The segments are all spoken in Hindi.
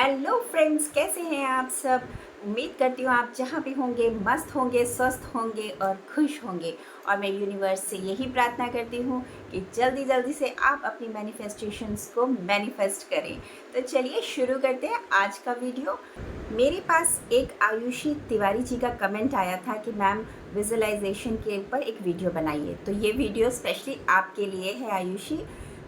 हेलो फ्रेंड्स, कैसे हैं आप सब। उम्मीद करती हूँ आप जहाँ भी होंगे मस्त होंगे, स्वस्थ होंगे और खुश होंगे। और मैं यूनिवर्स से यही प्रार्थना करती हूँ कि जल्दी जल्दी से आप अपनी मैनिफेस्टेशंस को मैनिफेस्ट करें। तो चलिए शुरू करते हैं आज का वीडियो। मेरे पास एक आयुषी तिवारी जी का कमेंट आया था कि मैम विजुअलाइजेशन के ऊपर एक वीडियो बनाइए। तो ये वीडियो स्पेशली आपके लिए है आयुषी।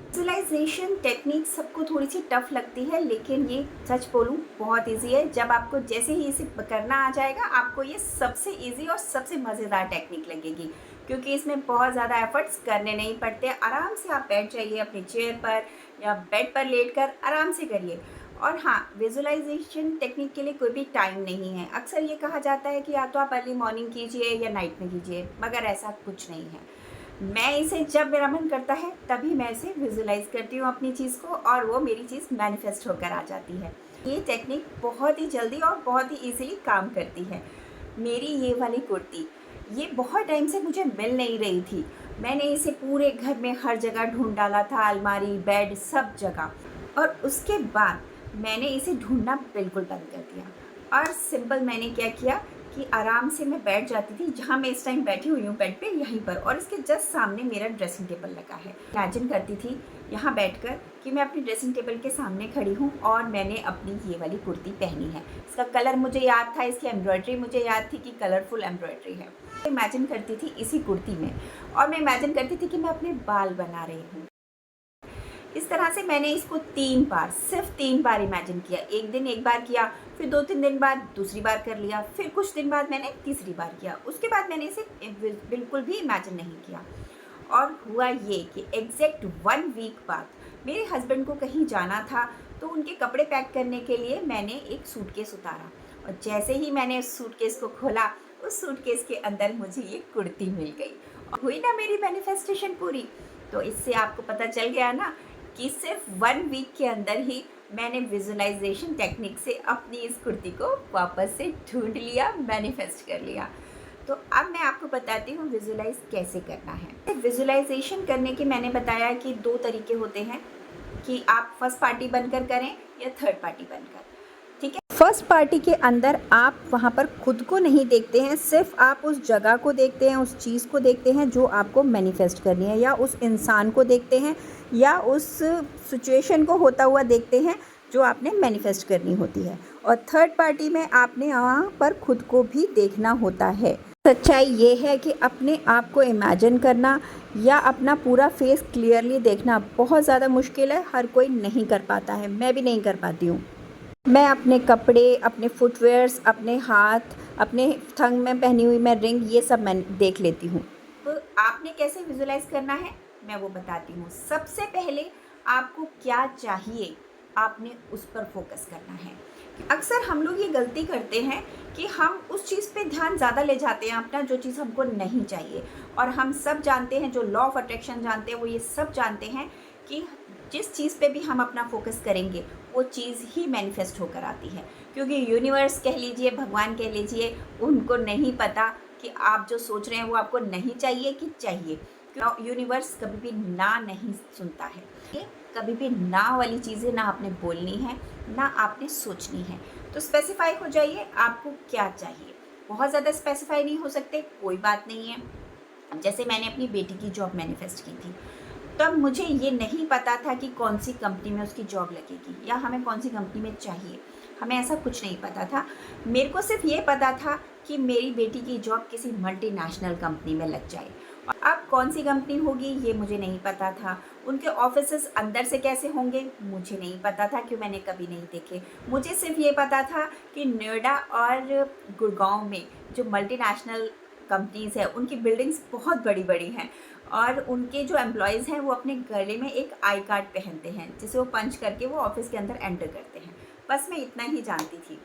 विजुअलाइजेशन टेक्निक सबको थोड़ी सी टफ लगती है, लेकिन ये सच बोलूँ बहुत इजी है। जब आपको जैसे ही इसे करना आ जाएगा, आपको ये सबसे इजी और सबसे मज़ेदार टेक्निक लगेगी, क्योंकि इसमें बहुत ज़्यादा एफर्ट्स करने नहीं पड़ते। आराम से आप बैठ जाइए अपनी चेयर पर या बेड पर लेटकर आराम से करिए। और हाँ, विजुअलाइजेशन टेक्निक के लिए कोई भी टाइम नहीं है। अक्सर ये कहा जाता है कि या तो आप अर्ली मॉर्निंग कीजिए या नाइट में कीजिए, मगर ऐसा कुछ नहीं है। मैं इसे जब मेरा मन करता है तभी मैं इसे विजुलाइज करती हूँ अपनी चीज़ को, और वो मेरी चीज़ मैनिफेस्ट होकर आ जाती है। ये टेक्निक बहुत ही जल्दी और बहुत ही इजीली काम करती है। मेरी ये वाली कुर्ती ये बहुत टाइम से मुझे मिल नहीं रही थी। मैंने इसे पूरे घर में हर जगह ढूंढ डाला था, अलमारी, बेड, सब जगह। और उसके बाद मैंने इसे ढूंढना बिल्कुल बंद कर दिया। और सिंपल मैंने क्या किया कि आराम से मैं बैठ जाती थी जहाँ मैं इस टाइम बैठी हुई हूँ बेड पे, यहीं पर, और इसके जस्ट सामने मेरा ड्रेसिंग टेबल लगा है। इमेजिन करती थी यहाँ बैठकर कि मैं अपनी ड्रेसिंग टेबल के सामने खड़ी हूँ और मैंने अपनी ये वाली कुर्ती पहनी है। इसका कलर मुझे याद था, इसकी एम्ब्रॉयडरी मुझे याद थी कि कलरफुल एम्ब्रॉयडरी है। इमेजिन करती थी इसी कुर्ती में, और मैं इमेजिन करती थी कि मैं अपने बाल बना रही हूँ। इस तरह से मैंने इसको 3 बार, सिर्फ 3 बार इमेजिन किया। एक दिन एक बार किया, फिर 2-3 दिन बाद दूसरी बार कर लिया, फिर कुछ दिन बाद मैंने तीसरी बार किया। उसके बाद मैंने इसे बिल्कुल भी इमेजिन नहीं किया। और हुआ ये कि एग्जैक्ट 1 वीक बाद मेरे हस्बैंड को कहीं जाना था, तो उनके कपड़े पैक करने के लिए मैंने एक सूटकेस उतारा। और जैसे ही मैंने उस सूटकेस को खोला, उस सूटकेस के अंदर मुझे ये कुर्ती मिल गई। और हुई ना मेरी मैनिफेस्टेशन पूरी। तो इससे आपको पता चल गया ना कि सिर्फ 1 वीक के अंदर ही मैंने विजुअलाइजेशन टेक्निक से अपनी इस कुर्ती को वापस से ढूंढ लिया, मैनिफेस्ट कर लिया। तो अब मैं आपको बताती हूँ विजुअलाइज कैसे करना है। विजुअलाइजेशन करने के मैंने बताया कि 2 तरीके होते हैं, कि आप फर्स्ट पार्टी बनकर करें या थर्ड पार्टी बनकर। ठीक है, फर्स्ट पार्टी के अंदर आप वहाँ पर खुद को नहीं देखते हैं, सिर्फ आप उस जगह को देखते हैं, उस चीज़ को देखते हैं जो आपको मैनिफेस्ट करनी है, या उस इंसान को देखते हैं, या उस सिचुएशन को होता हुआ देखते हैं जो आपने मैनिफेस्ट करनी होती है। और थर्ड पार्टी में आपने वहाँ पर खुद को भी देखना होता है। सच्चाई ये है कि अपने आप को इमेजिन करना या अपना पूरा फेस क्लियरली देखना बहुत ज़्यादा मुश्किल है। हर कोई नहीं कर पाता है, मैं भी नहीं कर पाती हूँ। मैं अपने कपड़े, अपने फुटवेयर्स, अपने हाथ, अपने थंग में पहनी हुई मैं रिंग, ये सब मैं देख लेती हूँ। तो आपने कैसे विजुलाइज करना है मैं वो बताती हूँ। सबसे पहले आपको क्या चाहिए, आपने उस पर फोकस करना है। अक्सर हम लोग ये गलती करते हैं कि हम उस चीज़ पे ध्यान ज़्यादा ले जाते हैं अपना, जो चीज़ हमको नहीं चाहिए। और हम सब जानते हैं, जो लॉ ऑफ अट्रैक्शन जानते हैं, वो ये सब जानते हैं कि जिस चीज़ पे भी हम अपना फोकस करेंगे वो चीज़ ही मैनिफेस्ट होकर आती है। क्योंकि यूनिवर्स कह लीजिए, भगवान कह लीजिए, उनको नहीं पता कि आप जो सोच रहे हैं वो आपको नहीं चाहिए कि चाहिए। यूनिवर्स कभी भी ना नहीं सुनता है। कभी भी ना वाली चीज़ें ना आपने बोलनी है, ना आपने सोचनी है। तो स्पेसिफाई हो जाइए आपको क्या चाहिए। बहुत ज़्यादा स्पेसिफाई नहीं हो सकते, कोई बात नहीं है। जैसे मैंने अपनी बेटी की जॉब मैनिफेस्ट की थी, तब मुझे ये नहीं पता था कि कौन सी कंपनी में उसकी जॉब लगेगी या हमें कौन सी कंपनी में चाहिए। हमें ऐसा कुछ नहीं पता था। मेरे को सिर्फ ये पता था कि मेरी बेटी की जॉब किसी मल्टीनेशनल कंपनी में लग जाए। और अब कौन सी कंपनी होगी ये मुझे नहीं पता था। उनके ऑफिसेस अंदर से कैसे होंगे मुझे नहीं पता था, क्यों मैंने कभी नहीं देखे। मुझे सिर्फ ये पता था कि नोएडा और गुड़गांव में जो मल्टीनेशनल कंपनीज़ हैं उनकी बिल्डिंग्स बहुत बड़ी बड़ी हैं, और उनके जो एम्प्लॉयज़ हैं वो अपने गले में एक आई कार्ड पहनते हैं, जिसे वो पंच करके वो ऑफिस के अंदर एंटर करते हैं। बस मैं इतना ही जानती थी।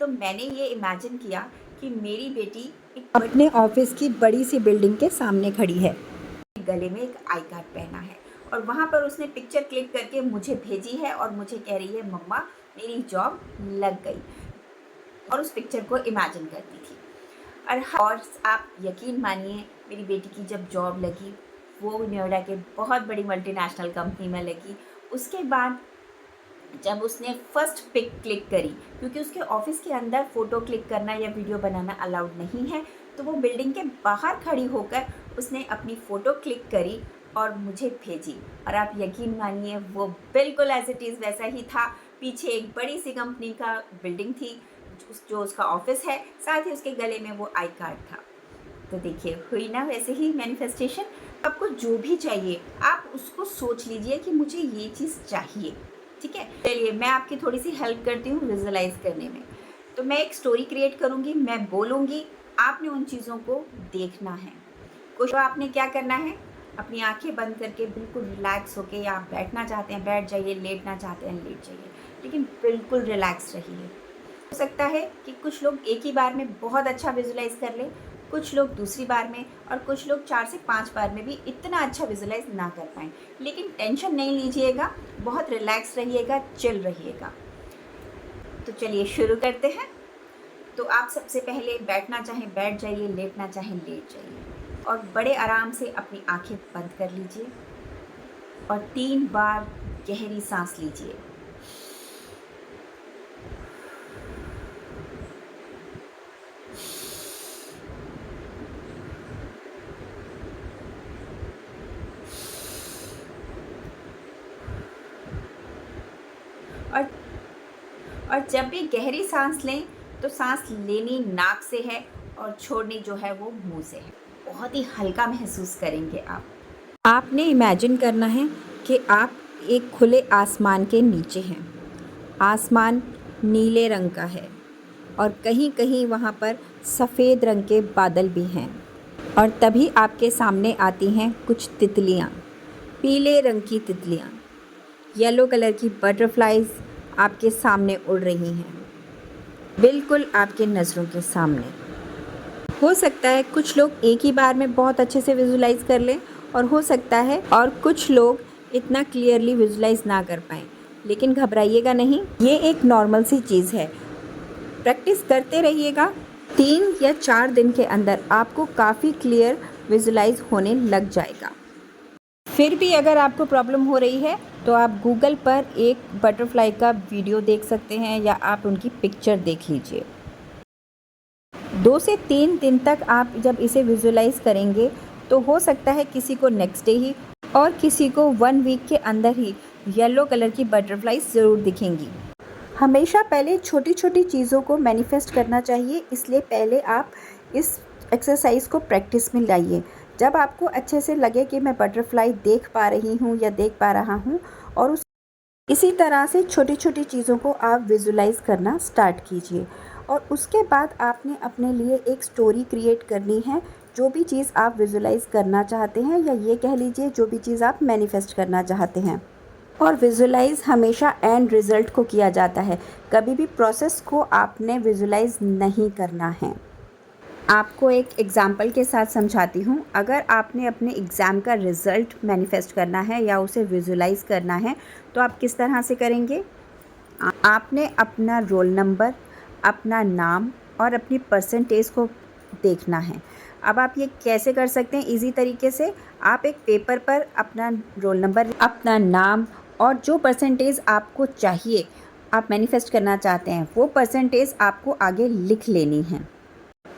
तो मैंने ये इमेजिन किया कि मेरी बेटी अपने ऑफिस की बड़ी सी बिल्डिंग के सामने खड़ी है, गले में एक आई कार्ड पहना है, और वहाँ पर उसने पिक्चर क्लिक करके मुझे भेजी है और मुझे कह रही है मम्मा मेरी जॉब लग गई। और उस पिक्चर को इमेजिन करती थी। और आप यकीन मानिए, मेरी बेटी की जब जॉब लगी, वो नोएडा के बहुत बड़ी मल्टीनेशनल कंपनी में लगी। उसके बाद जब उसने फर्स्ट पिक क्लिक करी, क्योंकि उसके ऑफिस के अंदर फ़ोटो क्लिक करना या वीडियो बनाना अलाउड नहीं है, तो वो बिल्डिंग के बाहर खड़ी होकर उसने अपनी फ़ोटो क्लिक करी और मुझे भेजी। और आप यकीन मानिए वो बिल्कुल एज़ इट इज़ वैसा ही था। पीछे एक बड़ी सी कंपनी का बिल्डिंग थी जो उसका ऑफिस है, साथ ही उसके गले में वो आई कार्ड था। तो देखिए हुई ना वैसे ही मैनिफेस्टेशन। आपको जो भी चाहिए आप उसको सोच लीजिए कि मुझे ये चीज़ चाहिए, ठीक है। चलिए मैं आपकी थोड़ी सी हेल्प करती हूँ विजुअलाइज करने में। तो मैं एक स्टोरी क्रिएट करूँगी, मैं बोलूँगी, आपने उन चीज़ों को देखना है। कुछ आपने क्या करना है, अपनी आंखें बंद करके बिल्कुल रिलैक्स होके, या आप बैठना चाहते हैं बैठ जाइए, लेटना चाहते हैं लेट जाइए, लेकिन बिल्कुल रिलैक्स रहिए। हो सकता है कि कुछ लोग एक ही बार में बहुत अच्छा विजुलाइज कर ले, कुछ लोग दूसरी बार में, और कुछ लोग 4 से 5 बार में भी इतना अच्छा विजुलाइज ना कर पाएँ। लेकिन टेंशन नहीं लीजिएगा, बहुत रिलैक्स रहिएगा, चिल रहिएगा। तो चलिए शुरू करते हैं। तो आप सबसे पहले बैठना चाहें बैठ जाइए, लेटना चाहें लेट जाइए, और बड़े आराम से अपनी आंखें बंद कर लीजिए और 3 बार गहरी सांस लीजिए। और और जब भी गहरी सांस लें तो सांस लेनी नाक से है और छोड़नी जो है वो मुंह से है। बहुत ही हल्का महसूस करेंगे आप। आपने इमेजिन करना है कि आप एक खुले आसमान के नीचे हैं। आसमान नीले रंग का है और कहीं कहीं वहाँ पर सफ़ेद रंग के बादल भी हैं। और तभी आपके सामने आती हैं कुछ तितलियाँ, पीले रंग की तितलियाँ, येलो कलर की बटरफ्लाइज आपके सामने उड़ रही हैं, बिल्कुल आपके नज़रों के सामने। हो सकता है कुछ लोग एक ही बार में बहुत अच्छे से विजुलाइज कर लें, और हो सकता है और कुछ लोग इतना क्लियरली विजुलाइज ना कर पाएँ, लेकिन घबराइएगा नहीं, ये एक नॉर्मल सी चीज़ है। प्रैक्टिस करते रहिएगा। 3 या 4 दिन के अंदर आपको काफ़ी क्लियर विजुलाइज होने लग जाएगा। फिर भी अगर आपको प्रॉब्लम हो रही है तो आप गूगल पर एक बटरफ्लाई का वीडियो देख सकते हैं, या आप उनकी पिक्चर देख लीजिए। 2 से 3 दिन तक आप जब इसे विजुलाइज करेंगे तो हो सकता है किसी को नेक्स्ट डे ही, और किसी को 1 वीक के अंदर ही येलो कलर की बटरफ्लाइज ज़रूर दिखेंगी। हमेशा पहले छोटी छोटी चीज़ों को मैनिफेस्ट करना चाहिए, इसलिए पहले आप इस एक्सरसाइज को प्रैक्टिस में लाइए। जब आपको अच्छे से लगे कि मैं बटरफ्लाई देख पा रही हूँ या देख पा रहा हूँ, और इसी तरह से छोटी छोटी चीज़ों को आप विजुलाइज करना स्टार्ट कीजिए। और उसके बाद आपने अपने लिए एक स्टोरी क्रिएट करनी है। जो भी चीज़ आप विजुलाइज करना चाहते हैं, या ये कह लीजिए जो भी चीज़ आप मैनिफेस्ट करना चाहते हैं। और विजुलाइज हमेशा एंड रिज़ल्ट को किया जाता है, कभी भी प्रोसेस को आपने विजुलाइज नहीं करना है। आपको एक एग्ज़ाम्पल के साथ समझाती हूँ। अगर आपने अपने एग्ज़ाम का रिज़ल्ट मैनिफेस्ट करना है या उसे विजुलाइज करना है, तो आप किस तरह से करेंगे? आपने अपना रोल नंबर, अपना नाम और अपनी परसेंटेज को देखना है। अब आप ये कैसे कर सकते हैं ईज़ी तरीके से? आप एक पेपर पर अपना रोल नंबर, अपना नाम और जो परसेंटेज आपको चाहिए, आप मैनिफेस्ट करना चाहते हैं, वो परसेंटेज आपको आगे लिख लेनी है।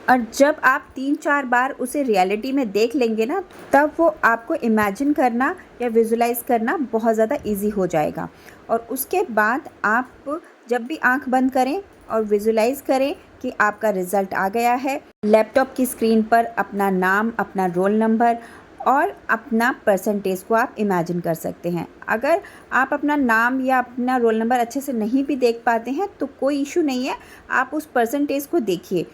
और जब आप 3-4 बार उसे रियलिटी में देख लेंगे ना, तब वो आपको इमेजिन करना या विजुलाइज करना बहुत ज़्यादा इजी हो जाएगा। और उसके बाद आप जब भी आंख बंद करें और विजुलाइज करें कि आपका रिज़ल्ट आ गया है, लैपटॉप की स्क्रीन पर अपना नाम, अपना रोल नंबर और अपना परसेंटेज को आप इमेजिन कर सकते हैं। अगर आप अपना नाम या अपना रोल नंबर अच्छे से नहीं भी देख पाते हैं तो कोई इशू नहीं है, आप उस परसेंटेज को देखिए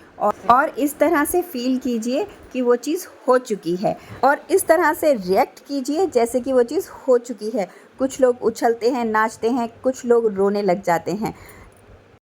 और इस तरह से फील कीजिए कि वो चीज़ हो चुकी है, और इस तरह से रिएक्ट कीजिए जैसे कि वो चीज़ हो चुकी है। कुछ लोग उछलते हैं, नाचते हैं, कुछ लोग रोने लग जाते हैं।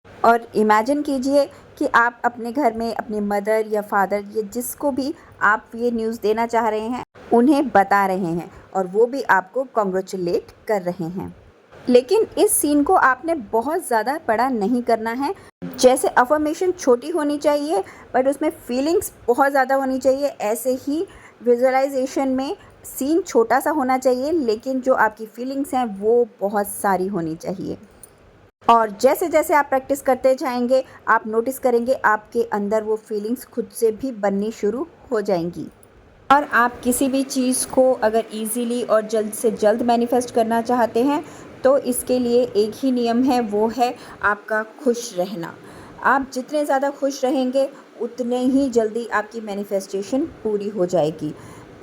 और इमेजिन कीजिए कि आप अपने घर में अपने मदर या फादर या जिसको भी आप ये न्यूज़ देना चाह रहे हैं, उन्हें बता रहे हैं, और वो भी आपको कॉन्ग्रेचुलेट कर रहे हैं। लेकिन इस सीन को आपने बहुत ज़्यादा बड़ा नहीं करना है। जैसे अफर्मेशन छोटी होनी चाहिए बट उसमें फीलिंग्स बहुत ज़्यादा होनी चाहिए, ऐसे ही विजुअलाइजेशन में सीन छोटा सा होना चाहिए, लेकिन जो आपकी फीलिंग्स हैं वो बहुत सारी होनी चाहिए। और जैसे जैसे आप प्रैक्टिस करते जाएंगे आप नोटिस करेंगे आपके अंदर वो फीलिंग्स खुद से भी बननी शुरू हो जाएंगी। और आप किसी भी चीज़ को अगर इजीली और जल्द से जल्द मैनिफेस्ट करना चाहते हैं तो इसके लिए एक ही नियम है, वो है आपका खुश रहना। आप जितने ज़्यादा खुश रहेंगे उतने ही जल्दी आपकी मैनिफेस्टेशन पूरी हो जाएगी।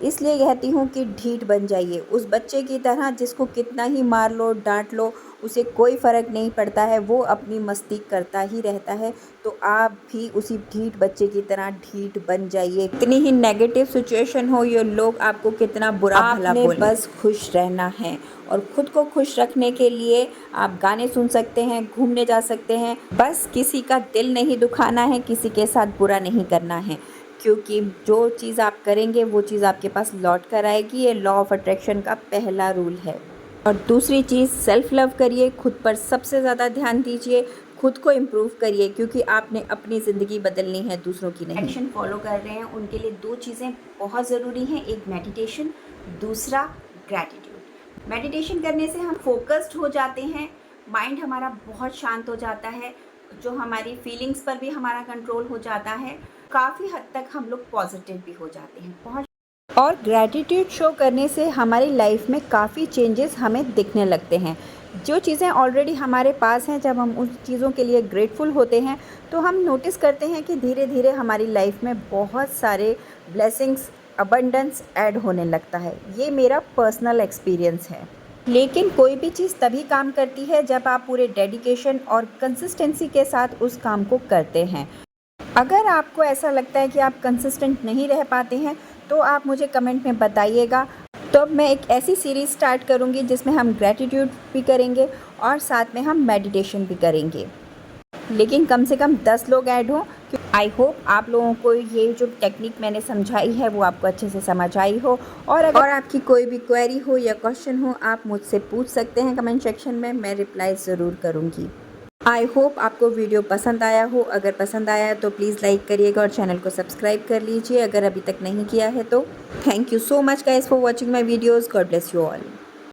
इसलिए कहती हूँ कि ढीठ बन जाइए, उस बच्चे की तरह जिसको कितना ही मार लो डांट लो उसे कोई फ़र्क नहीं पड़ता है, वो अपनी मस्ती करता ही रहता है। तो आप भी उसी ढीठ बच्चे की तरह ढीठ बन जाइए। इतनी ही नेगेटिव सिचुएशन हो, ये लोग आपको कितना बुरा भला बोले, बस खुश रहना है। और ख़ुद को खुश रखने के लिए आप गाने सुन सकते हैं, घूमने जा सकते हैं, बस किसी का दिल नहीं दुखाना है, किसी के साथ बुरा नहीं करना है, क्योंकि जो चीज़ आप करेंगे वो चीज़ आपके पास लौट कर आएगी। ये लॉ ऑफ अट्रैक्शन का पहला रूल है। और दूसरी चीज़, सेल्फ लव करिए, खुद पर सबसे ज़्यादा ध्यान दीजिए, खुद को इम्प्रूव करिए, क्योंकि आपने अपनी ज़िंदगी बदलनी है, दूसरों की नहीं। एक्शन फॉलो कर रहे हैं उनके लिए दो चीज़ें बहुत ज़रूरी हैं, एक मेडिटेशन, दूसरा ग्रैटिट्यूड। मेडिटेशन करने से हम फोकस्ड हो जाते हैं, माइंड हमारा बहुत शांत हो जाता है, जो हमारी फीलिंग्स पर भी हमारा कंट्रोल हो जाता है, काफ़ी हद तक हम लोग पॉजिटिव भी हो जाते हैं बहुत। और ग्रैटिट्यूड शो करने से हमारी लाइफ में काफ़ी चेंजेस हमें दिखने लगते हैं। जो चीज़ें ऑलरेडी हमारे पास हैं, जब हम उन चीज़ों के लिए ग्रेटफुल होते हैं तो हम नोटिस करते हैं कि धीरे धीरे हमारी लाइफ में बहुत सारे ब्लेसिंग्स, अबंडेंस ऐड होने लगता है। ये मेरा पर्सनल एक्सपीरियंस है। लेकिन कोई भी चीज़ तभी काम करती है जब आप पूरे डेडिकेशन और कंसिस्टेंसी के साथ उस काम को करते हैं। अगर आपको ऐसा लगता है कि आप कंसिस्टेंट नहीं रह पाते हैं तो आप मुझे कमेंट में बताइएगा। तो अब मैं एक ऐसी सीरीज़ स्टार्ट करूँगी जिसमें हम ग्रैटिट्यूड भी करेंगे और साथ में हम मेडिटेशन भी करेंगे, लेकिन कम से कम 10 लोग ऐड हों। आई होप आप लोगों को ये जो टेक्निक मैंने समझाई है वो आपको अच्छे से समझ आई हो। और अगर आपकी कोई भी क्वेरी हो या क्वेश्चन हो आप मुझसे पूछ सकते हैं कमेंट सेक्शन में, मैं रिप्लाई ज़रूर करूँगी। आई होप आपको वीडियो पसंद आया हो। अगर पसंद आया है तो प्लीज़ लाइक करिएगा और चैनल को सब्सक्राइब कर लीजिए अगर अभी तक नहीं किया है तो। Thank you so much guys for watching my videos. God bless you all.